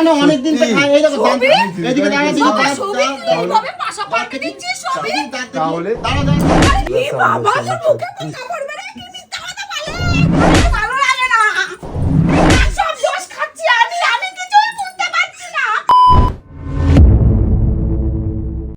কেন অনেকদিন তো খাই এই দেখো এদিকে দাঁড়া এইভাবে পাশা পাল্টে দিচ্ছিস সবই। তাহলে আরে বাবা তোর মুখে কথা বলবে রে, কি মিথ্যা কথা বলে, ভালো লাগে না। সব দোষ খাচ্ছি আমি কিছুই বুঝতে পারছি না।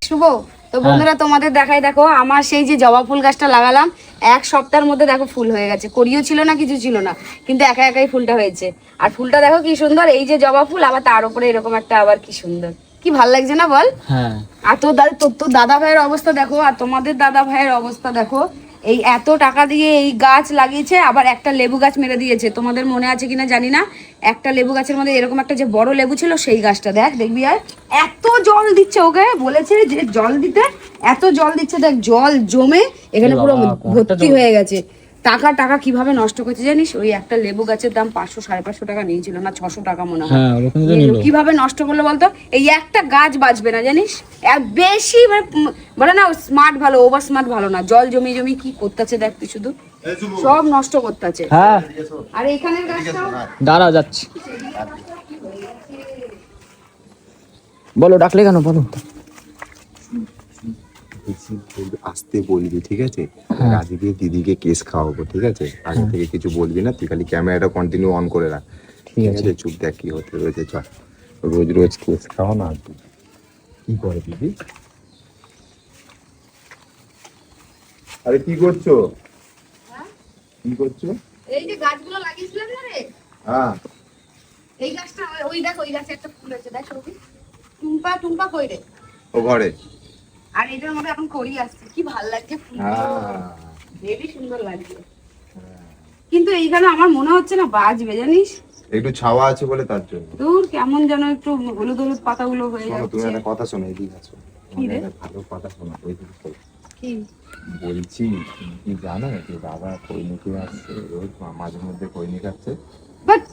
শুভ, তো বন্ধুরা তোমাদের দেখাই, দেখো আমার সেই যে জবা ফুল গাছটা লাগালাম, এক সপ্তাহের মধ্যে দেখো ফুল হয়ে গেছে। কড়িও ছিল না, কিছু ছিল না, কিন্তু একা একাই ফুলটা হয়েছে। আর ফুলটা দেখো কি সুন্দর, এই যে জবা ফুল, আবার তার উপরে এরকম একটা, আবার কি সুন্দর, কি ভাল লাগছে না বল? হ্যাঁ। আর তোর দাদা ভাইয়ের অবস্থা দেখো, আর তোমাদের দাদা ভাইয়ের অবস্থা দেখো। এই এত টাকা দিয়ে এই গাছ লাগিয়েছে, আবার একটা লেবু গাছ মেরে দিয়েছে। তোমাদের মনে আছে কিনা জানি না, একটা লেবু গাছের মধ্যে এরকম একটা যে বড় লেবু ছিল, সেই গাছটা দেখবি। আর এত জল দিচ্ছে, ওকে বলেছে যে জল দিতে, এত জল দিচ্ছে, দেখ জল জমে এখানে পুরো ভর্তি হয়ে গেছে। টাকা কিভাবে নষ্ট করছে জানিস? ওই একটা লেবু গাছের দাম 500-550 টাকা নিয়েছিল না, 600 টাকা মনে হয়। কিভাবে নষ্ট করলো বলতো? এই একটা গাছ বাঁচবে না জানিস, বেশি বলে না স্মার্ট ভালো, ওভার স্মার্ট ভালো না। জল জমি জমি কি করতেছে দেখ তুই, শুধু সব নষ্ট করতেছে। হ্যাঁ, আর এখানের গাছটাও দাঁড়া যাচ্ছি। বলো, ডাকলে কেন বলো? আসতে বলবি, ঠিক আছে? আজকে দিদিকে কেস খাওয়াবো, ঠিক আছে? আগে থেকে কিছু বলবি না, তুই খালি ক্যামেরাটা কন্টিনিউ অন করে রাখ, ঠিক আছে? চুপ, দেখ কি হতে রয়েছে। চল, রোজ রোজ কেস খাওয়া না। কি করে দিদি? আরে কি করছো? কি করছো? এই যে গাছগুলো লাগিয়েছিলাম না রে, হ্যাঁ, এই গাছটা, ওই দেখ, ওই গাছে একটা ফুল হয়েছে দেখ, সবই টুম্পা কই রে? ও ঘরে। আর এটার মধ্যে এখন কড়ি আসছে, কি ভাল লাগছে ফুলগুলো, হেবি সুন্দর লাগছে। কিন্তু এইখানে আমার মনে হচ্ছে না বাজবে, জানিস? একটু ছাওয়া আছে বলে তার জন্য। দূর কেমন যেন একটু হলুদ হলুদ পাতাগুলো হয়ে শোনো, তুমি যাচ্ছে। একটা কথা শোনো, এদিকে আছো। কি রে? ভালো কথা শোনো, ওইদিকে শোনো। কি বলছি, কি জানো যে বাবা কৈনিকে আসছে, রোজ মাঝে মধ্যে কৈনিক আসছে। বাট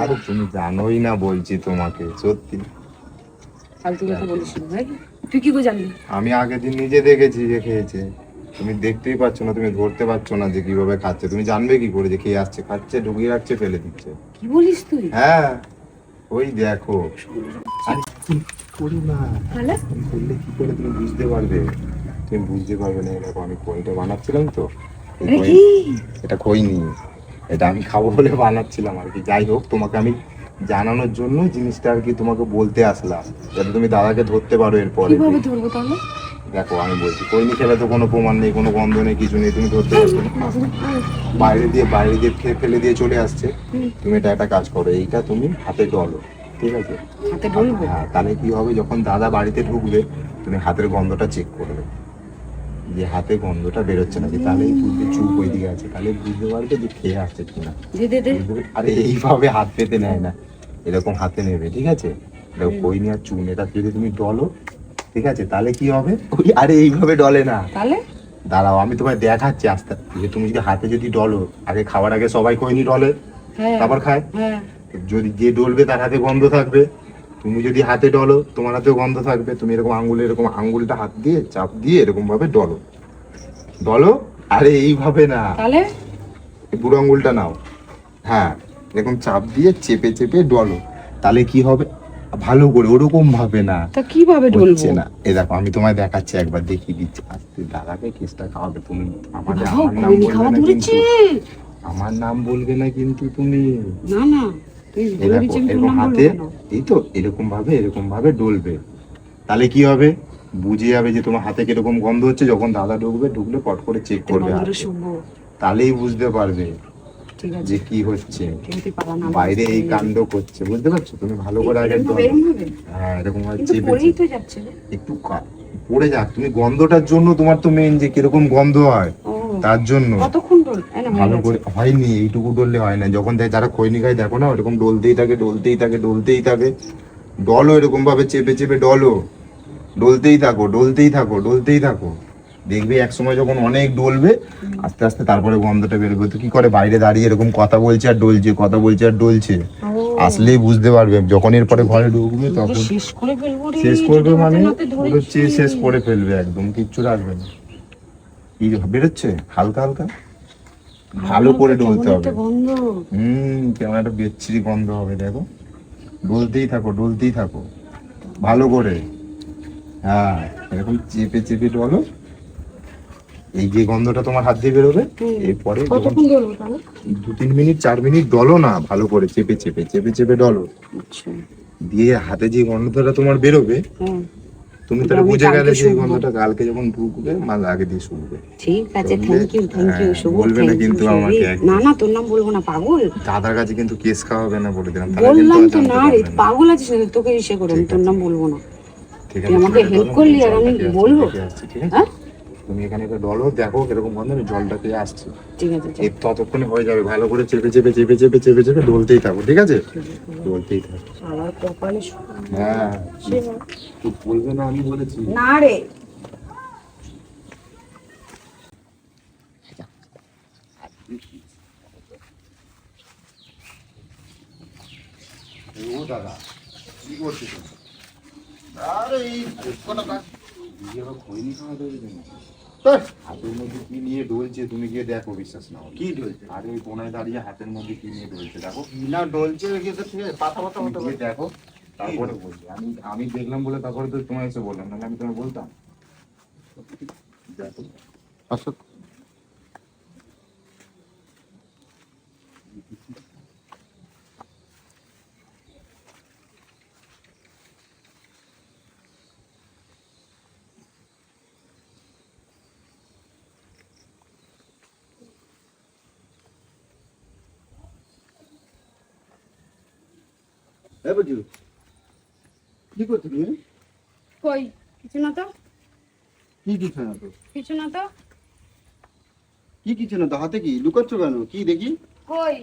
আরে তুমি জানোই না, বলছি তোমাকে সত্যি। ফালতু কথা বলিস না ভাই, তুই কি করে জানলি? আমি আগের দিন নিজে দেখেছি যে খেয়েছে। তুমি দেখতেই পাচ্ছ না, তুমি ধরতে পারছো না যে কিভাবে খাচ্ছে। তুমি জানবে কি করে যে খেয়ে আসছে, খাচ্ছে, ঢুকিয়ে রাখছে, ফেলে দিচ্ছে? কি বলিস তুই? হ্যাঁ, ওই দেখো। আরে কি করি না, তাহলে তুমি করলে কি করে তুমি বুঝতে পারবে? তুমি বুঝতে পারবে না। দেখো, আমি খইটা বানাচ্ছিলাম তো, এই আরে খই, কি? এটা খইনি, এটা আমি খাবো বলে বানাচ্ছিলাম আর কি। যাই হোক, তোমাকে আমি জানানোর জন্য জিনিসটা আর কি তোমাকে বলতে আসলাম, যাতে তুমি দাদাকে ধরতে পারো এরপরে। কিভাবে ধরবো তাহলে? দেখো, আমি বলছি, খইনি খেলে তো কোনো প্রমাণ নেই, কোনো গন্ধ নেই, কিছু নেই, তুমি ধরতে পারছো না। বাইরে দিয়ে খেয়ে ফেলে দিয়ে চলে আসছে। তুমি এটা একটা কাজ করো, এইটা তুমি হাতে ডলো, ঠিক আছে? হাতে ডলবো? হ্যাঁ, তাহলে কি হবে, যখন দাদা বাড়িতে ঢুকবে, তুমি হাতের গন্ধটা চেক করবে, যে হাতে গন্ধটা বেরোচ্ছে নাকি, তাহলেই বুঝবে চুপ ওই দিকে আছে, তাহলে বুঝতে পারবে যে খেয়ে আসছে কিনা। আরে এইভাবে হাত পেতে নেয় না, এরকম হাতে নেবে, ঠিক আছে? দেখো, খৈনি আর চুন এটা যদি তুমি ডলো, ঠিক আছে, তাহলে কি হবে, আরে এইভাবে ডলে না। তাহলে দাঁড়াও, আমি তোমায় দেখাচ্ছি আস্তে আস্তে। যে তুমি যদি হাতে যদি ডলো, আগে খাওয়ার আগে সবাই খৈনি ডলে, তারপর খায়। হ্যাঁ, যদি যে ডলবে তার হাতে গন্ধ থাকবে, তুমি যদি হাতে ডলো তোমার হাতেও গন্ধ থাকবে। তুমি এরকম এরকম আঙ্গুলটা হাত দিয়ে চাপ দিয়ে এরকম ভাবে ডলো। আরে এইভাবে না, তাহলে বুড়ো আঙ্গুলটা নাও, হ্যাঁ, এরকম চাপ দিয়ে চেপে চেপে ডলো, তাহলে কি হবে, ভালো করে, ওরকম ভাবে না। তা কিভাবে ডলবো? হচ্ছে না, এই দেখো, আমি তোমায় দেখাচ্ছি, একবার দেখিয়ে দিচ্ছি। আস্তে, দাদাকে কেসটা খাওয়াবে তুমি। আমার নাম বলবে না কিন্তু, আমার নাম বলবে না কিন্তু তুমি। না তুই এই বলে দেখো, দিচ্ছিস, এরকম হাতে, এই তো এরকম ভাবে ডলবে, তাহলে কি হবে, বুঝে যাবে যে তোমার হাতে কিরকম গন্ধ হচ্ছে। যখন দাদা ঢুকলে পট করে চেক করবে হাতে, তাহলেই বুঝতে পারবে যে কি হচ্ছে। বাইরে এই কাণ্ড করছে, বুঝতে পারছো? তুমি ভালো করে আগে হ্যাঁ, এরকম ভাবে চেপে একটু পড়ে যাক। তুমি গন্ধটার জন্য, তোমার তো মেইন যে কিরকম গন্ধ হয়, তার জন্য ভালো করে হয়নি। এইটুকু ডললে হয় না। যখন যারা খৈনি খায় দেখো না, ওরকম ডলতেই থাকে। ডলো এরকম ভাবে চেপে চেপে ডলো, ডলতেই থাকো। দেখবে এক সময় যখন অনেক ডলবে, আস্তে আস্তে তারপরে গন্ধটা বেরোবে। তো কি করে, বাইরে দাঁড়িয়ে এরকম কথা বলছে আর ডলছে, আসলেই বুঝতে পারবে। যখন এরপরে ঘরে ঢুকবে তখন শেষ করবে, মানে পুরো শেষ করে ফেলবে, একদম কিচ্ছু রাখবে না। কি বেরোচ্ছে হালকা ভালো করে ডলতে হবে। কেমন একটা বিচ্ছিরি গন্ধ হবে, দেখো। ডলতেই থাকো ভালো করে। হ্যাঁ, এরকম চেপে চেপে ডলো। এই যে গন্ধটা তোমার হাত দিয়ে বেরোবে, এরপরে কতক্ষণ ধরবো তাহলে? 2-3 মিনিট 4 মিনিট ডলো না, ভালো করে চেপে চেপে ডলো। আচ্ছা। দিয়ে হাতে যে গন্ধটা তোমার বেরোবে, হুম, তুমি তাহলে আমি বুঝে কালকে গেলে যে শুকবো। গন্ধটা কালকে যখন ঢুকবে মাল আগে দিয়ে শুকবে। ঠিক আছে, বললে, থ্যাংক ইউ শুভ, বলবে না thank you, কিন্তু শুভ। আমাকে একদম। না না, তোর নাম বলবো না, পাগল। দাদার কাছে কিন্তু কেস খাওয়াবে না বলে দিলাম, তাহলে বললাম কিন্তু তো আর জানতে না রে, পারবে না। পাগল আছিস না, তোকে ইসে করে আমি ঠিক তোর আছে। নাম বলবো না। ঠিক তুই আছে, আমাকে তুমি help ডলো, করলি আর জলটা আমি খেয়ে আসছি, বলবো? দেখে আসছি, ঠিক আছে? হ্যাঁ? তুমি এখানে একটা ডলো, দেখো কিরকম গন্ধ, আমি জলটা খেয়ে আসছি। ঠিক আছে, চল। এই ততক্ষণে হয়ে যাবে, ভালো করে চেপে চেপে ডলতেই থাকো, ঠিক আছে? ডলতেই থাকো। শালার কপালে শোক। হ্যাঁ, তুই বলবে না আমি বলেছি। না রে, ও দাদা, কি করছিস? আরে এই কটা কাজ দিয়ে আবার খৈনি খাওয়া দেবে কেন? হাতের মধ্যে কি নিয়ে ডলছে তুমি গিয়ে দেখো, বিশ্বাস না হলে। কি ডলছে? আরে এই কোনায় দাঁড়িয়ে হাতের মধ্যে কি নিয়ে ডলছে দেখো। না ডলছে কি তো ঠিক আছে, পাতা পাতা তুমি মতো গিয়ে দেখো, তারপরে বলছি। আমি দেখলাম বলে তারপরে তো তোমার এসে বললাম, নাহলে আমি তোমায় বলতাম। দেখো। আচ্ছা এ বুঝু কি করছো তুমি? কই কিছু না তো, কি কিছু না তো, কিছু না তো। কি কিছু না তো, হাতে কি লুকাচ্ছ কেন? কি দেখি কই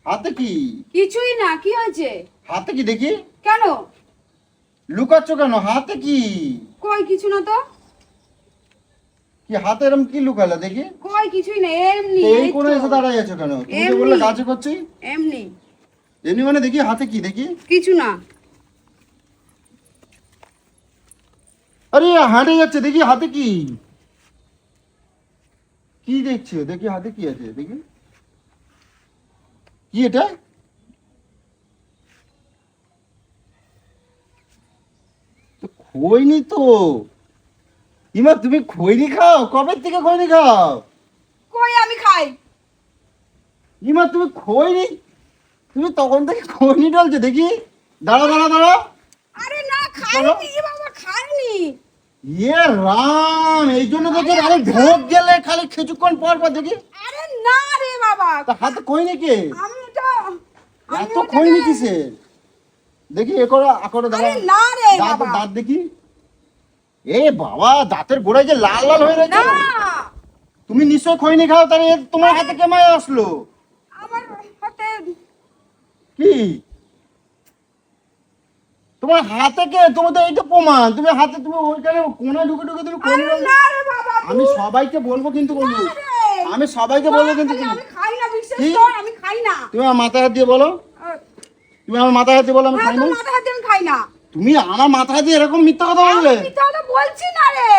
হাতে কি, কিছুই না, কি হয়েছে? হাতে কি দেখি, কেন? লুকাচ্ছ কেন? হাতে কি, কই কিছু না তো, কি হাতে এরম কি লুকালে দেখি? কই কিছুই না, এমনি। তো এই এই কোণে তো, এসে দাঁড়াই আছো কেন? তুমি যে এমনি। বললে কাছে করছি, এমনি এমনি মানে দেখি হাতে কি দেখি। কিছু না। আরে হাঁটে যাচ্ছে, দেখি হাতে কি, কি দেখছো দেখি হাতে কি আছে দেখি, কি এটা? তো খৈনি তো, ইমা তুমি খৈনি খাও? কবে থেকে খৈনি খাও? কই আমি খাই? ইমা তুমি খৈনি, তুমি তখন থেকে খৈনি ডলছে দেখি। দাঁড়া দাঁড়া দাঁড়া, আরে না, খাইনি বাবা, খাইনি। ইয়ে রাম, এই জন্য দেখি আরে ঢোক গেলে খালি কিছুক্ষণ পর পর দেখি। আরে না রে বাবা, তা হাতে খৈনি কে? আমি ওটা এত খৈনি কিসের দেখি? এ করো আকরো, দাঁড়া। আরে না রে দাঁত বাবা, দাঁত দেখি। এ বাবা, দাঁতের গোড়ায় যে লাল লাল হয়ে রয়েছে। না তুমি নিশ্চয় খৈনি খাও, তাহলে এ তোমার হাতে কেমন আসলো? আমার হাতে। কি তোমার হাতে কে? তোমার তো এইটা প্রমাণ, তুমি হাতে তুমি ওইখানে কোণে ঢুকে ঢুকে তুমি খৈনি আরে ডলছো। না রে বাবা, আমি সবাইকে বলবো কিন্তু, বলবো না রে। আমি সবাইকে বলবো কিন্তু। আমি খাই না, বিশ্বাস কি? কর, আমি খাই না। তুমি আমার মাথায় হাত দিয়ে বলো, তুমি আমার মাথায় হাত দিয়ে বলো আমি না, খাই তোর না। মাথা হাতে আমি খাই না। তুমি আমার মাথায় দিয়ে এরকম মিথ্যা কথা আমি বললে, মিথ্যা কথা বলছি না রে।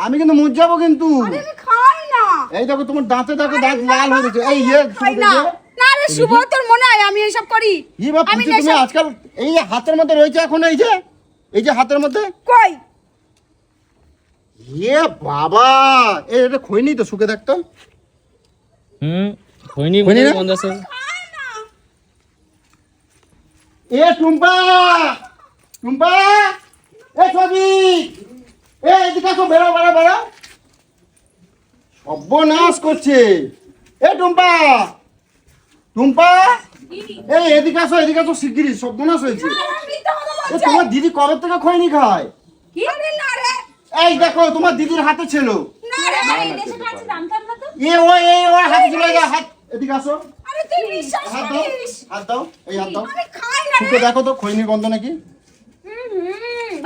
আমি কিন্তু মরে যাবো কিন্তু। আরে আমি খাই না। এই দেখো তোমার দাঁতে দেখো, আরে দাঁত না, লাল হয়ে গেছে। এই খাই না। না রে শুভ, তোর মনে হয় আমি এসব করি? ই বাপ, আমি তুমি নেশা- আজকাল এই যে হাতের মধ্যে রয়েছে এখন, এই যে হাতের মধ্যে, কই এ বাবা, এটা খৈনি তো, শুকে দেখতো। হয়নি হয়নি না? গন্ধ আছে। খাই না। এ টুম্পা, টুম্পা, এ ছবি, এ এদিকে আসো, বেরো বেরো বেরো, সর্বনাশ করছে। এ টুম্পা, টুম্পা, এই এদিকে আসো শিগগিরি, সর্বনাশ হয়েছে। আমি মিথ্যা কথা এ বলছি। তোমার দিদি কবে থেকে খৈনি খায়? কি? আরে না রে, এই দেখো তোমার দিদির হাতে ছিল। না রে, এই দেশে খাচ্ছি, জানতাম না তো। ওই হাত ছিল, এই যে হাত, এদিকে আসো, আরে তুই বিশ্বাস হাত দাও, করিস? হাত দাও, এই হাত দাও। আমি খাই না শুকে রে। দেখো তো খৈনির গন্ধ নাকি? হুম,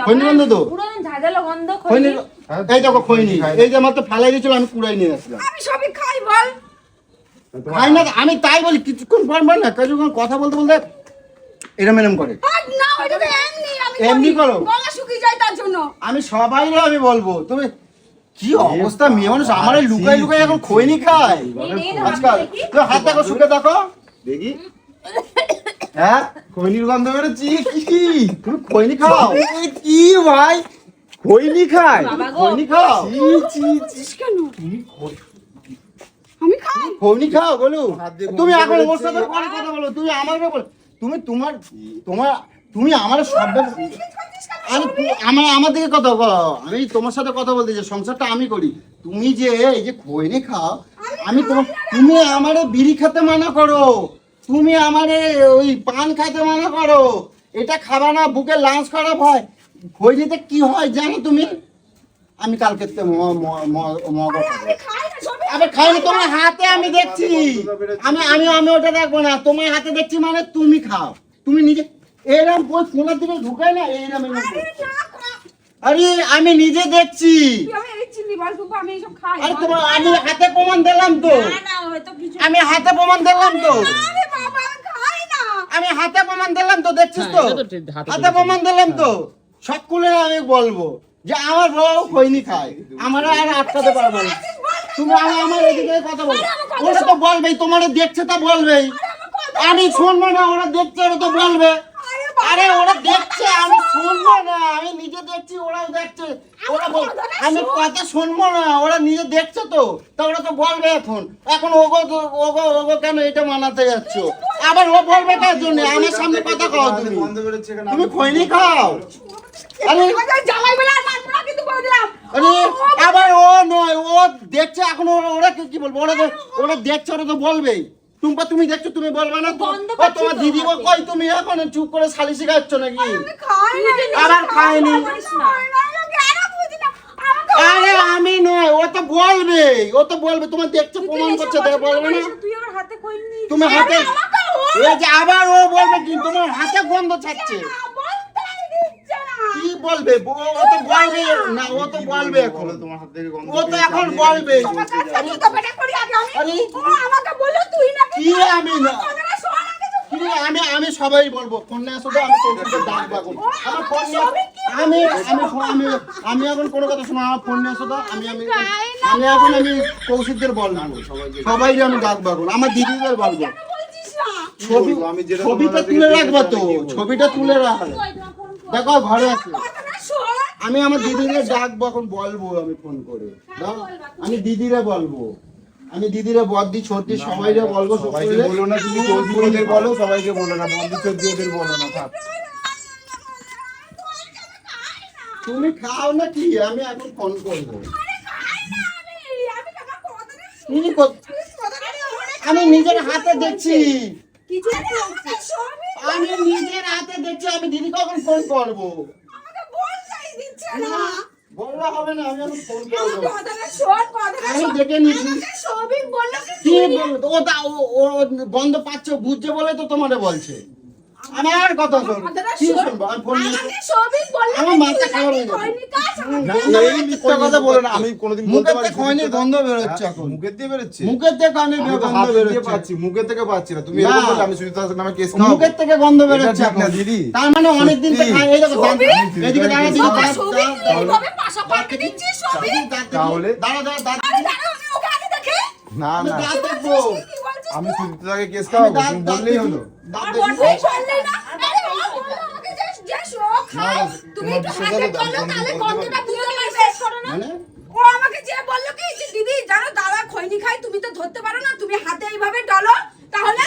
খৈনি গন্ধ তো, পুরো ঝাঁঝালো গন্ধ। খৈনি, এই দেখো খৈনি, এই যে মাত্র ফালাই দিয়েছিল, আমি কুড়াই নিয়ে আসলাম। আমি সবই খাই, বল। খাই না, আমি তাই বলি, কিছুক্ষণ পর পর না কিছুক্ষণ কথা বলতে বলতে এরম করে। আর না, ওইটা তো এমনি আমি এমনি করি। করো? গলা শুকিয়ে যায় তার জন্য। আমি সবাইরে আমি বলবো, তুমি কি অবস্থা, মেয়ে মানুষ আমার লুকাই লুকাই এখন খৈনি খায় আজকাল। তুমি হাত দেখো, শুকে দেখো দেখি। হ্যাঁ খৈনির গন্ধ বেরোচ্ছি কি তুমি খৈনি খাও কি ভাই খৈনি খায় বাবা গো খৈনি খাও বলছিস কেন আমি খাই খৈনি খাও বলো হাত দিয়ে তুমি গন্ধ এখন ওর বেরোচ্ছে। সাথে পরে কথা বলো তুমি আমাকে বলো তুমি তোমার তোমার তুমি আমার শব্দ আমার দিকে কথা বলো আমি তোমার সাথে কথা বলতে যে সংসারটা আমি করি তুমি যে এই যে খৈনি খাও আমি তোমার তুমি আমারে বিড়ি খেতে মানা করো তুমি আমারে ওই পান খাইতে মানা করো এটা খাবা না বুকে লাঞ্চ খারাপ হয় খৈনিতে কি হয় জানো তুমি আমি কালকে মগা আবার খাইনি তোমার হাতে আমি দেখছি আমি আমি আমি ওটা দেখবো না তোমার হাতে দেখছি মানে তুমি খাও তুমি নিজে এরকম বই ফোনের দিকে ঢুকাই না এরকম আরে আমি নিজে দেখছি আমি এই চিনি বল টুম্পা আমি এইসব খাই আরে তোমার আমি হাতে প্রমাণ দিলাম তো না হয়তো কিছু আমি হাতে প্রমাণ দিলাম তো আরে বাবা আমি খাই না আমি হাতে প্রমাণ দিলাম তো দেখছিস তো হ্যাঁ, এটা তো ঠিক, হাতে হাতে প্রমাণ দিলাম তো সব খুলে আমি বলবো যে আমার বউ খৈনি খায় আমার আর আটকাতে পারবো না তুমি আমার এদিকে কথা বলো ওরা তো বলবেই তোমার দেখছে তা বলবেই আমি শুনবো না ওরা দেখছে ওরা তো বলবে আরে ওরা দেখছে আমি শুনবো না আমি নিজে দেখছি ওরাও দেখছে ওরা আমি কথা শুনবো না ওরা নিজে দেখছে তো তা ওরা তো বলবে এখন এখন ওগো ওগো ওগো কেন এটা মানাতে যাচ্ছ আবার ও বলবে কার জন্য আমার সামনে কথা কও তুমি গন্ধ বেরোচ্ছে এখানে। তুমি খৈনি খাও আরে জামাই বেলা আর মানবো না কিন্তু বলে দিলাম আরে আবার ও নয় ও দেখছে এখন ওরা ওরা কি বলবো ওরা ওরা দেখছে ওরা তো বলবেই টুম্পা তুমি দেখছো তুমি বলবে না তো গন্ধ ও তোমার পাচ্ছি তো। দিদি কই তুমি এখন চুপ করে সালিশি খাচ্ছ নাকি খাই না আবার খায়নি কেন বুঝি না আরে আমি নয় ও তো বলবে ও তো বলবে তোমার দেখছে প্রমাণ করছে তাই বলবে না তুই আমার হাতে কই নি তুমি হাতে এই যে আবার ও বলবে কি তোমার হাতে গন্ধ ছাড়ছে কি বলবে ও তো বলবে না ও তো বলবে এখন বলো, তোমার হাত থেকে গন্ধ ও তো পেয়েছি, এখন আমি বলবে দেখেছি। আরে আমাকে বলো তুই নাকি কি আমি না কি আমি আমি সবাই বলবো ফোন নিয়ে আসো তো আমি কৌশিকদের ডাক বাগো আমার ফোন নিয়ে আমি আমি আমি আমি এখন কোনো কথা শোনো আমার ফোন নিয়ে আসো তো আমি আমি আমি এখন আমি কৌশিকদের বলবো সবাই আমি ডাক বাগো আমার দিদিদের বলবো ছবি বলবো, আমি যেটা ছবিটা তোমার তুলে থেকে রাখবা তো কি বলবো? ছবিটা তুলে রাখবে দেখো ঘরে আছে আমি আমার দিদিরে ডাকবো এখন বলবো আমি ফোন করে দাও আমি দিদিরে বলবো আমি দিদিরে বদ্দি ছোটদি সবাইরে বলবো সবাইকে সকলে। বলো না তুমি চৌধুরী ওদের বলো সবাইকে বলো না বন্ধু চৌধুরী ওদের বলো না থাক তুমি খাও না কি আমি এখন ফোন করবো তুমি আমি নিজের হাতে দেখছি আমি নিজের হাতে দেখছি আমি দিদি কখন ফোন করবো বললে হবে না আমি এখন ফোন করবো আমি দেখে নিচ্ছি কি বলবো ও ও বন্ধ পাচ্ছে বুঝছে বলে তো তোমারে বলছে আমার কথা শোন কি শুনবো আমি ফোন আমার মাথা খারাপ হয়ে যাবে না, এই মিথ্যা কথা বলো না আমি কোনোদিন বলতে মুখের পারি থেকে খৈনির গন্ধ বেরোচ্ছে এখন মুখের দিয়ে বেরোচ্ছে মুখের থেকে খৈনির আমি তো গন্ধ হাত দিয়ে বেরোচ্ছে পাচ্ছি মুখের থেকে পাচ্ছি না তুমি না। এরকম বললে আমি সুজিত দাসের নামে কেস খাওয়াবো মুখের থেকে গন্ধ বেরোচ্ছে এটা ঠিক না, এখন দিদি। তার মানে অনেকদিন থেকে সত্যি। এই দেখো এদিকে দাঁড়া দিকে তাহলে? দাঁড়া দাঁড়া দাঁড়া না আমি না দাঁত দেখবো আমি সুজিত দাকে কেস খাওয়াবো দাঁত তুমি দাঁত বললেই দেখবো। হলো দাঁত দেখবো। তুমি তোমার তো বিশ্বাস হাতে আছে তো? বললো আমি তাহলে বলতে গন্ধটা বুঝতে পারবে মানে ও আমাকে যে বললো কি যে দিদি জানো দাদা খৈনি খায় তুমি তো ধরতে পারো না তুমি হাতে এইভাবে ডলো তাহলে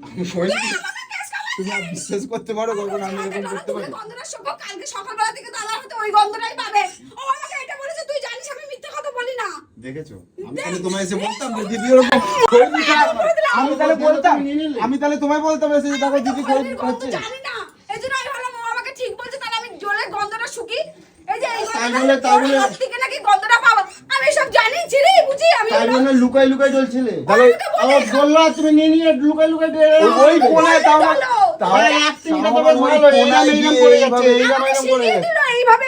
আমি কই আমাকে কেস খাওয়াচ্ছে। তুমি আর বিশ্বাস করতে পারো কখন আমি হাতে এরকম ডলো, করতে তুমি পারি গন্ধটা শোকো, কালকে সকালবেলা থেকে দাদা হতে ওই গন্ধটাই পাবে ও আমাকে এটা বলেছে তুই জানিস আমি মিথ্যে কথা বলি না দেখেছো আমি তাহলে তোমায় এসে বলতাম যে দিদি ওরকম খৈনি খায়। আমি তাহলে বলতাম আমি তাহলে তোমায় বলতাম এসে যে দেখো দিদি খৈনি গন্ধ খাচ্ছে জানি না এই জন্য আমি ভাবলাম ও আমাকে ঠিক বলছে তাহলে আমি জলে গন্ধটা শুকি এই যে এই তাই বলে, তাই বলে। হাত থেকে নাকি গন্ধটা পাবো আমি সব জানি ছিলি বুঝি আমি তাই জন্য লুকাই লুকাই জ্বলছিলে তাহলে আমার বললো তুমি নিয়ে নিয়ে লুকাই লুকাই ওই কোনায় তাও না তাহলে actingটা তো বেশ ভালো, এইরকম এইরকম করে যাচ্ছে, এইরকম এইরকম করে যাচ্ছে।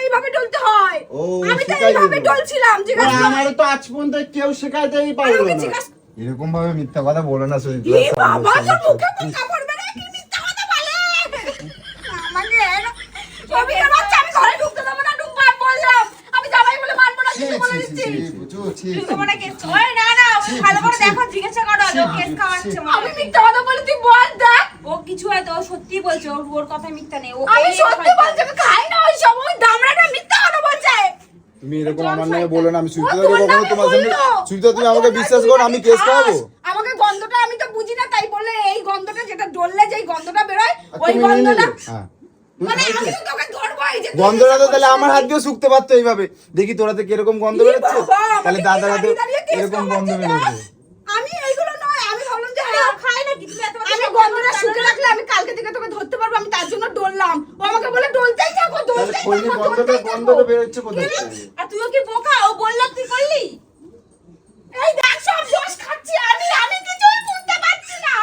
এইভাবে ডলতে হয় ও, আমি তো শিখাই এইভাবে দিল। ডলছিলাম ঠিক আছে আমার তো আজ পর্যন্ত কেউ শেখাইতেই পারলো না এরকম ভাবে মিথ্যা কথা বলো না সুজিত কি বাবা তোর মুখে পোকা পড়বে রে কি মিথ্যা কথা বলে আমাকে ছবি বাচ্চা আমি ঘরে ঢুকতে দেবো না ঢুকবো আমি বললাম আমি জামাই বলে মানবো না কিছু বলে দিচ্ছি তোমার কেস ওই না না ওই ভালো করে দেখো জিজ্ঞাসা করো যে ও কেস খাওয়াচ্ছে আমি মিথ্যা কথা বলে তুই বল দেখ ও কিছু হয়তো ও সত্যি বলছে, ওর কথা মিথ্যা নেই। আমি সত্যি বলছি, আমি খাই না ওই সব, ওই দামড়াটা মিথ্যা কথা বলছে। তুমি এরকম আমার নামে বলো না, আমি সুচিতাকে কখনো তোমার সামনে, সুচিতা তুমি আমাকে বিশ্বাস করো, আমি কেস খাওয়াবো? আমাকে গন্ধটা আমি তো বুঝি না, তাই বলে এই গন্ধটা যেটা ডললে যেই গন্ধটা বেরোয় ওই তুমি গন্ধটা নিলে? হ্যাঁ। মানে আমি তো তোকে ধরবো এই যে গন্ধটা তো তাহলে আমার হাত দিয়ে শুকতে পারতো এইভাবে। দেখি তোরাতে কিরকম গন্ধ বেরোচ্ছে, তাহলে দাদারা তো এরকম গন্ধ বেরোচ্ছে। আমি এইগুলো নয়, আমি ভাবলাম যে খাই না কিছু, আমি গন্ধটা শুকে রাখলে আমি কালকে থেকে তোকে ধরতে পারবো, আমি তার জন্য ডললাম। ও আমাকে বলে ডলতেই থাকো, তাহলে ডলতেই খৈনি থাকো, গন্ধটা ডলতেই থাকো। গন্ধটা বেরোচ্ছে কোথা থেকে? আর তুইও কি বোকা? ও বললো তুই করলি। এই দেখ সব দোষ খাচ্ছি আমি কিছুই বুঝতে পারছি না।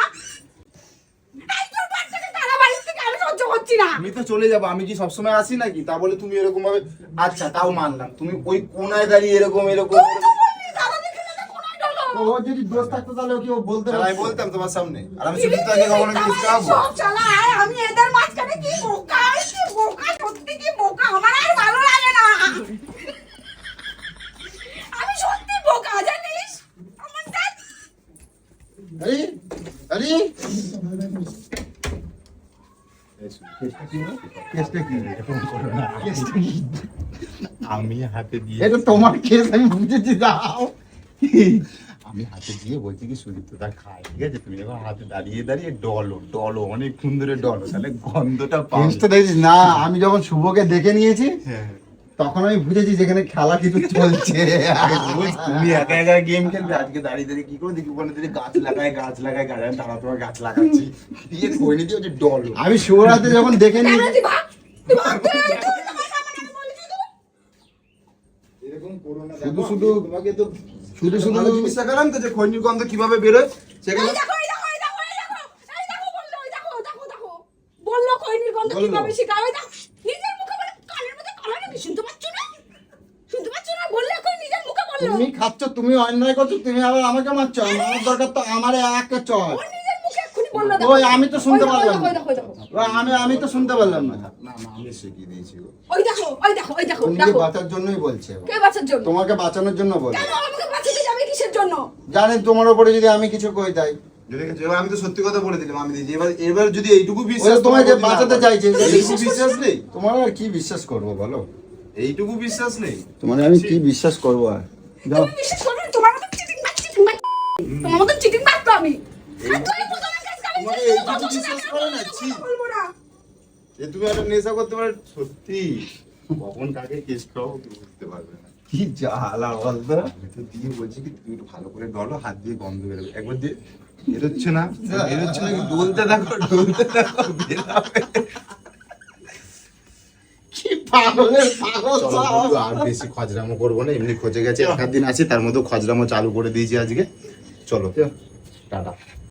এই তোর বাচ্চাকে তারা বাড়ির থেকে আমি সহ্য করছি না। আমি তো চলে যাবো, আমি কি সবসময় আসি নাকি? তা বলে তুমি এরকম ভাবে, আচ্ছা তাও মানলাম, তুমি ওই কোনায় দাঁড়িয়ে এরকম এরকম তুই তো বললি দাদা দেখে দাদা কোনায় ডলো। ও যদি দোষ থাকতো তাহলে ও কি ও বলতে আমি পারতো? বলতাম তোমার সামনে, আর আমি সুচিতাকে কখনো কেস খাওয়াবো? সব চালায়, আমি এদের মাঝখানে কি বোকা, সত্যি কি বোকা, আমার আর ভালো লাগে না। আমি সত্যি বোকা জানিস, আমার দেখ আরে আরে কেসটা কি? আমি হাতে দিয়ে এটা তোমার কেস, আমি বুঝেছি। দাও আমি হাতে দিয়ে বলছি কি সুদীপ্তটা খায়, ঠিক আছে? তুমি যখন হাতে দাঁড়িয়ে দাঁড়িয়ে ডলো অনেকক্ষণ ধরে ডলো, তাহলে গন্ধটা পাবে। কেসটা দেখছিস না? আমি যখন শুভকে দেখে নিয়েছি হ্যাঁ। তখন আমি বুঝেছি যেখানে খেলা কিছু চলছে। তুমি একা একা গেম খেলবে, আজকে দাঁড়িয়ে দাঁড়িয়ে কি করে দেখি ওখানে থেকে গাছ লাগায় আমি তারা তোমার গাছ লাগাচ্ছি দিয়ে খৈনি দিয়ে হচ্ছে ডলো। আমি শুভর হাতে যখন দেখে নিই, তুই ভাগ, তুই ভাগ, তুই আমার সামনে আমি বলেছি তো। এরকম করো না, শুধু দেখো, শুধু আমি তোমাকে তো শুধু শুধু ভালো জিনিস দেখালাম তো, যে খৈনির গন্ধ কিভাবে বেরোয় সেখানে। এই দেখো, এই দেখো, এই দেখো, এই দেখো, এই দেখো বললো, এই দেখো, দেখো। বললো খৈনির গন্ধ বললো। কিভাবে শিখাবে, দেখো। নিজের মুখে বলে, কানের মধ্যে কালা নাকি, শুনতে পাচ্ছ না? শুনতে পাচ্ছ না? বললে কই নিজের মুখে বললো। তুমি খাচ্ছ, তুমি অন্যায় করছো, তুমি আবার আমাকে মারছো। আমার দরকার তো আমার একটা চয়। ওর নিজের মুখে এক্ষুনি বললো, দেখো। ওই আমি তো শুনতে ওই দেখো, পারলাম ওই না। দেখো, ওই দেখো। ওই আমি তো শুনতে পারলাম না। না আমি শিখিয়ে দিয়েছি গো। ওই দেখো, ওই দেখো, ওই দেখো, তুমি দেখো। বাঁচার জন্যই বলছে, কে বাঁচার জন্য? তোমাকে বাঁচানোর জন্য বলছে। কেন আমাকে বাঁচাতে যাবে কিসের জন্য? জানি তোমার উপরে যদি আমি কিছু কই তাই, দেখেছো, এবার আমি তো সত্যি কথা বলে দিলাম, আমি দিয়েছি। এবার যদি এইটুকু ওরা বিশ্বাস তোমাকে তোমার প্রতি না বাঁচাতে করে, চাইছে। এইটুকু বিশ্বাস নেই, তোমার আর কি বিশ্বাস করবো বলো? এইটুকু বিশ্বাস নেই। তোমার আমি কি বিশ্বাস করবো আর? যাও। তুমি বিশ্বাস করবে না? তোমার মতন চিটিং মার, তোমার মতন চিটিং মারতো আমি। আর তুই প্রথমে কেস খাবি, তোমাকে তুই এইটুকু বলছিস বিশ্বাস না, করে না, আমি ছি। বলবো না। যে তুমি একটা নেশা করতে পারো, সত্যি কখন কাকে কেস খাও বুঝতে পারবে না। কি জ্বালা বলতো। আমি তো দিয়ে বলছি কি তুমি একটু ভালো করে ডলো, হাত দিয়ে গন্ধ বেরোবে। একবার দিয়ে বেরোচ্ছে না কি ডলতে দেখো বেরোবে। কি পাগলের পাগল চলো সব। বন্ধু, আর বেশি খজরামো করবো না, এমনি খোঁজে গেছে, এক দিন আছি তার মধ্যে খজরামো চালু করে দিয়েছি আজকে। চলো টাটা।